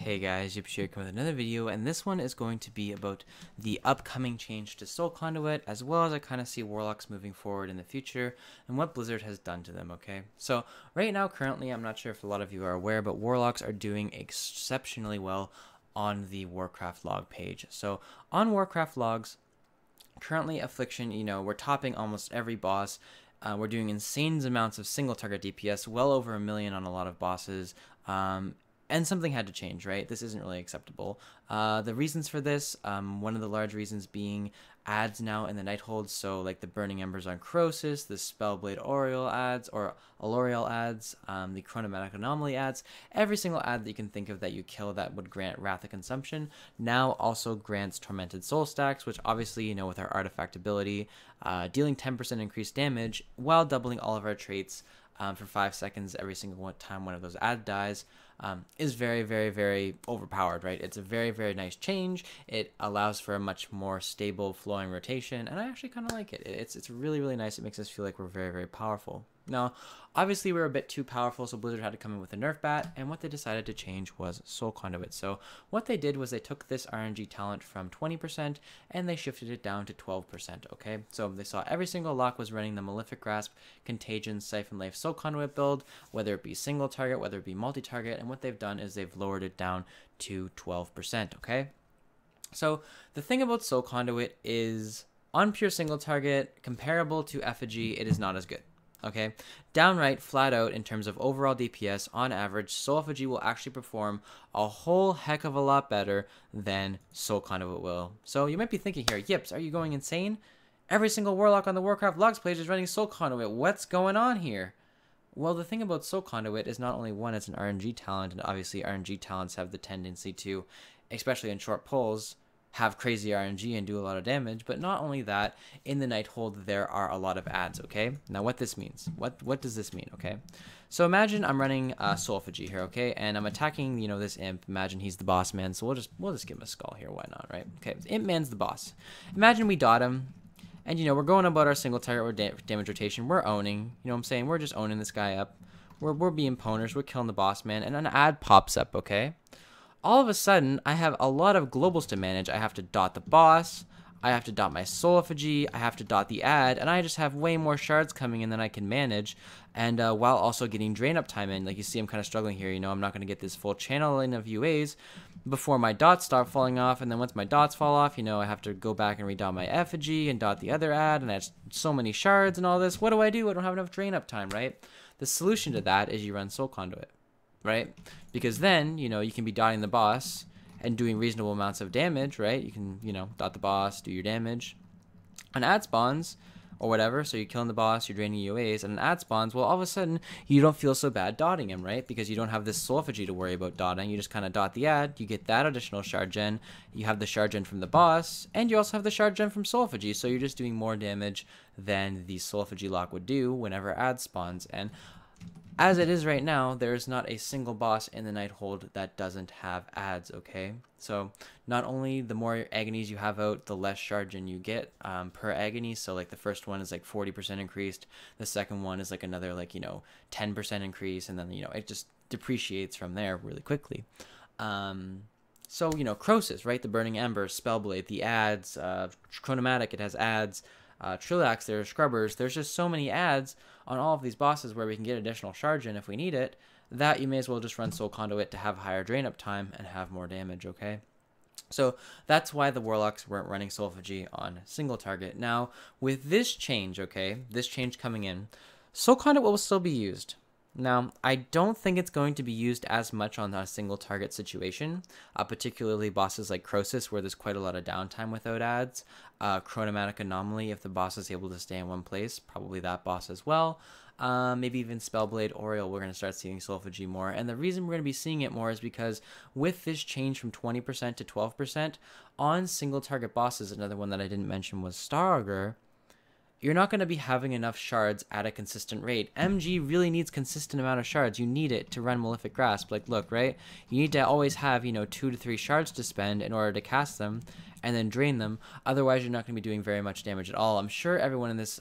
Hey guys, Yip here with another video, and this one is going to be about the upcoming change to Soul Conduit, as well as I kind of see Warlocks moving forward in the future, and what Blizzard has done to them, okay? So, right now, currently, I'm not sure if a lot of you are aware, but Warlocks are doing exceptionally well on the Warcraft log page. So, on Warcraft logs, currently Affliction, we're topping almost every boss. We're doing insane amounts of single target DPS, well over 1 million on a lot of bosses. And something had to change, right? This isn't really acceptable. The reasons for this, one of the large reasons being ads now in the Nighthold, so like the Burning Embers on Crosis, the Spellblade Oriole ads, or Aloriel ads, the Chronomatic Anomaly ads, every single ad that you can think of that you kill that would grant Wrath of Consumption, now also grants Tormented Soul stacks, which obviously, with our artifact ability, dealing 10% increased damage while doubling all of our traits for 5 seconds every single time one of those ads dies, is very, very, very overpowered, right? It's a very, very nice change. It allows for a much more stable flowing rotation, and I actually kind of like it. It's really, really nice. It makes us feel like we're very, very powerful. Now, obviously, we're a bit too powerful, so Blizzard had to come in with a nerf bat, and what they decided to change was Soul Conduit. So what they did was they took this RNG talent from 20%, and they shifted it down to 12%, okay? So they saw every single lock was running the Malefic Grasp, Contagion, Siphon Life, Soul Conduit build, whether it be single target, whether it be multi-target, and what they've done is they've lowered it down to 12%, okay? So the thing about Soul Conduit is, on pure single target, comparable to Effigy, it is not as good. Okay, downright flat out in terms of overall DPS, on average, Soul Effigy will actually perform a whole heck of a lot better than Soul Conduit will. So you might be thinking here, Yips, are you going insane? Every single Warlock on the Warcraft logs page is running Soul Conduit. What's going on here? Well, the thing about Soul Conduit is not only one, it's an RNG talent, and obviously RNG talents have the tendency to, especially in short pulls, have crazy RNG and do a lot of damage, but not only that, in the Nighthold there are a lot of ads, okay? Now what this means, what does this mean, okay? So imagine I'm running Soul Effigy here, okay? And I'm attacking, this imp. Imagine he's the boss man, so we'll just give him a skull here, why not, right? Okay, imp man's the boss. Imagine we dot him, and we're going about our single target or damage rotation, we're owning, what I'm saying, we're just owning this guy up. We're being pwners, we're killing the boss man, and an ad pops up, okay? All of a sudden, I have a lot of globals to manage. I have to dot the boss, I have to dot my Soul Effigy, I have to dot the ad, and I just have way more shards coming in than I can manage, and while also getting drain up time in. Like you see, I'm kind of struggling here, I'm not going to get this full channeling of UAs before my dots start falling off, and then once my dots fall off, I have to go back and redot my Effigy and dot the other ad, and I have so many shards and all this. What do? I don't have enough drain up time, right? The solution to that is you run Soul Conduit. Right? Because then, you can be dotting the boss and doing reasonable amounts of damage, right? You can, dot the boss, do your damage. An ad spawns, or whatever, so you're killing the boss, you're draining UAs, and an ad spawns, well, all of a sudden, you don't feel so bad dotting him, right? Because you don't have this Soul Effigy to worry about dotting, you just kind of dot the ad, you get that additional shard gen, you have the shard gen from the boss, and you also have the shard gen from Soul Effigy, so you're just doing more damage than the Soul Effigy lock would do whenever ad spawns, and as it is right now, there's not a single boss in the Nighthold that doesn't have ads, okay? So not only the more agonies you have out, the less shard gen you get per agony. So like the first one is like 40% increased. The second one is like another 10% increase. And then, it just depreciates from there really quickly. So, Crosis, right? The Burning Ember, Spellblade, the ads, Chronomatic, it has ads. Trillax, there's Scrubbers, there's just so many ads on all of these bosses where we can get additional shard gen if we need it, that you may as well just run Soul Conduit to have higher drain up time and have more damage, okay? So that's why the Warlocks weren't running Soul Effigy on single target. Now, with this change, okay, this change coming in, Soul Conduit will still be used. Now, I don't think it's going to be used as much on a single target situation, particularly bosses like Crosis, where there's quite a lot of downtime without ads. Chronomatic Anomaly, if the boss is able to stay in one place, probably that boss as well. Maybe even Spellblade Oriole, we're going to start seeing Soul Effigy more. And the reason we're going to be seeing it more is because with this change from 20% to 12%, on single target bosses, another one that I didn't mention was Star Augur, you're not going to be having enough shards at a consistent rate. MG really needs consistent amount of shards. You need it to run Malefic Grasp. Like, look, right? You need to always have, 2 to 3 shards to spend in order to cast them. and then drain them. Otherwise, you're not going to be doing very much damage at all. I'm sure everyone in this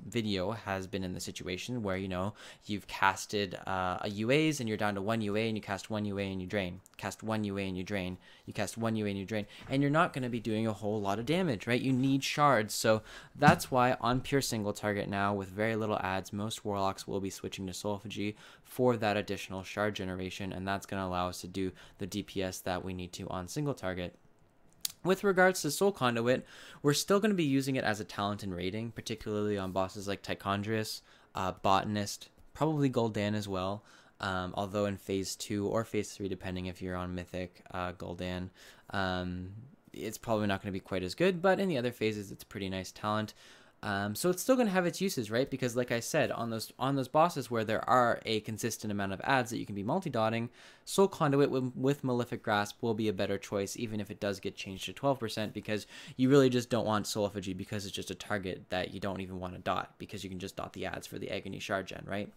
video has been in the situation where, you know, you've casted a UAs and you're down to 1 UA, and you cast 1 UA and you drain, cast 1 UA and you drain, you cast 1 UA and you drain, and you're not going to be doing a whole lot of damage, right? You need shards. So that's why on pure single target now, with very little adds, most warlocks will be switching to Soulophagy for that additional shard generation, and that's going to allow us to do the DPS that we need to on single target. With regards to Soul Conduit, we're still going to be using it as a talent in raiding, particularly on bosses like Tichondrius, Botanist, probably Gul'dan as well, although in Phase 2 or Phase 3, depending if you're on Mythic Gul'dan, it's probably not going to be quite as good, but in the other phases, it's a pretty nice talent. So it's still going to have its uses, right? Because like I said, on those bosses where there are a consistent amount of adds that you can be multi-dotting, Soul Conduit with Malefic Grasp will be a better choice, even if it does get changed to 12%, because you really just don't want Soulophagy because it's just a target that you don't even want to dot, because you can just dot the adds for the Agony Shard Gen, right?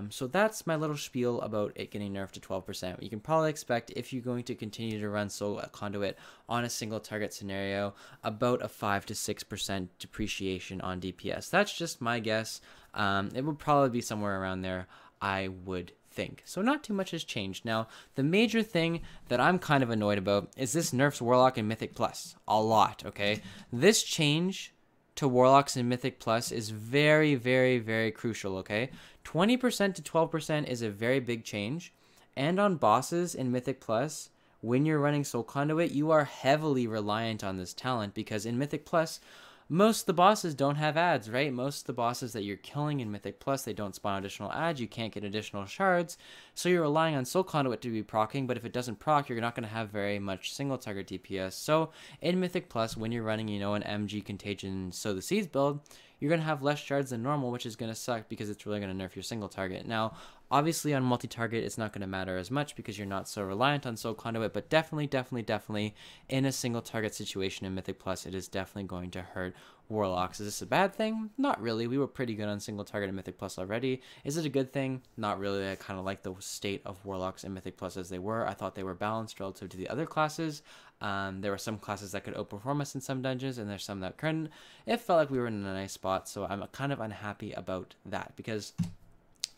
So that's my little spiel about it getting nerfed to 12%. You can probably expect, if you're going to continue to run Soul Conduit on a single target scenario, about a 5 to 6% depreciation on DPS. That's just my guess. It would probably be somewhere around there, I would think. So not too much has changed. Now, the major thing that I'm kind of annoyed about is this nerfs Warlock and Mythic Plus a lot, okay? This change to Warlocks and Mythic Plus is very, very, very crucial, okay? 20% to 12% is a very big change, and on bosses in Mythic Plus, when you're running Soul Conduit, you are heavily reliant on this talent, because in Mythic Plus, most of the bosses don't have adds, right? Most of the bosses that you're killing in Mythic Plus, they don't spawn additional adds, you can't get additional shards, so you're relying on Soul Conduit to be proccing, but if it doesn't proc, you're not going to have very much single target DPS. So in Mythic Plus, when you're running, you know, an MG Contagion Sow the Seeds build, you're going to have less shards than normal, which is going to suck because it's really going to nerf your single target. Now, obviously on multi-target, it's not going to matter as much because you're not so reliant on Soul Conduit, but definitely in a single target situation in Mythic Plus, it is definitely going to hurt Warlocks. Is this a bad thing? Not really. We were pretty good on single target in Mythic Plus already. Is it a good thing? Not really. I kind of like the state of Warlocks in Mythic Plus as they were. I thought they were balanced relative to the other classes. There were some classes that could outperform us in some dungeons, and there's some that couldn't. It felt like we were in a nice spot, so I'm kind of unhappy about that, because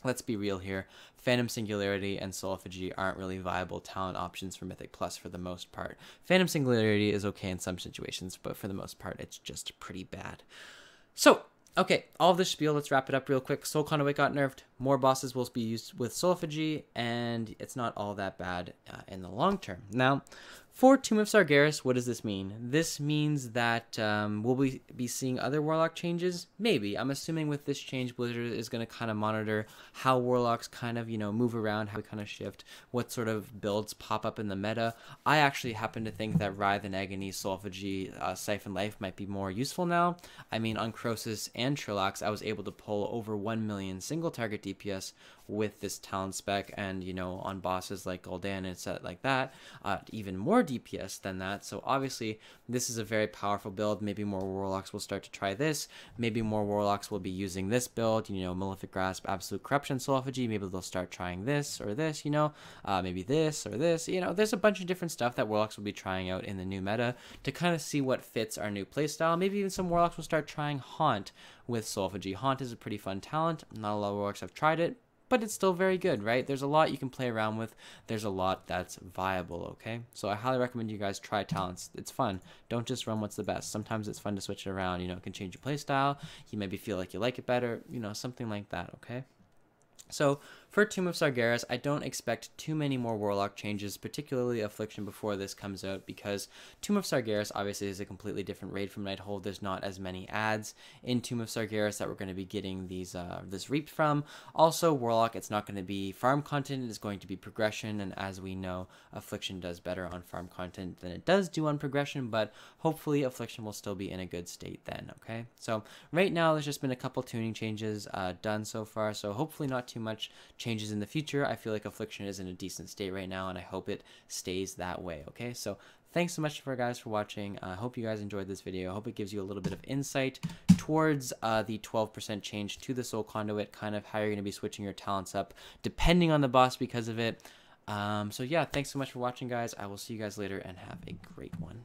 let's be real here, Phantom Singularity and Soulophagy aren't really viable talent options for Mythic Plus for the most part. Phantom Singularity is okay in some situations, but for the most part, it's just pretty bad. So, okay, all of this spiel, let's wrap it up real quick. Soul Conduit got nerfed, more bosses will be used with Soulophagy, and it's not all that bad in the long term. Now, for Tomb of Sargeras, what does this mean? This means that will we be seeing other Warlock changes? Maybe. I'm assuming with this change, Blizzard is going to kind of monitor how Warlocks kind of, you know, move around, how we kind of shift, what sort of builds pop up in the meta. I actually happen to think that Writhe and Agony, Soulophagy, Siphon Life might be more useful now. I mean, on Crosis and Trillax, I was able to pull over 1 million single target DPS with this talent spec, and, you know, on bosses like Gul'dan and set like that, even more DPS than that. So obviously this is a very powerful build. Maybe more Warlocks will start to try this. Maybe more Warlocks will be using this build, you know, Malefic Grasp, Absolute Corruption, Soulophagy. Maybe they'll start trying this or this, you know, maybe this or this. You know, there's a bunch of different stuff that Warlocks will be trying out in the new meta to kind of see what fits our new playstyle. Maybe even some Warlocks will start trying Haunt with Soulophagy. Haunt is a pretty fun talent. Not a lot of Warlocks have tried it, but it's still very good, right? There's a lot you can play around with. There's a lot that's viable, okay? So I highly recommend you guys try talents. It's fun. Don't just run what's the best. Sometimes it's fun to switch it around. You know, it can change your play style. You maybe feel like you like it better. You know, something like that, okay? So for Tomb of Sargeras, I don't expect too many more Warlock changes, particularly Affliction, before this comes out, because Tomb of Sargeras obviously is a completely different raid from Nighthold. There's not as many adds in Tomb of Sargeras that we're going to be getting these this reaped from. Also, Warlock, it's not going to be farm content, it's going to be progression, and as we know, Affliction does better on farm content than it does do on progression, but hopefully Affliction will still be in a good state then, okay? So right now, there's just been a couple tuning changes done so far, so hopefully not too much changes in the future. I feel like Affliction is in a decent state right now, and I hope it stays that way, okay? So thanks so much for guys for watching. I hope you guys enjoyed this video. I hope it gives you a little bit of insight towards the 12% change to the Soul Conduit, kind of how you're going to be switching your talents up depending on the boss because of it. So yeah, thanks so much for watching, guys. I will see you guys later, and have a great one.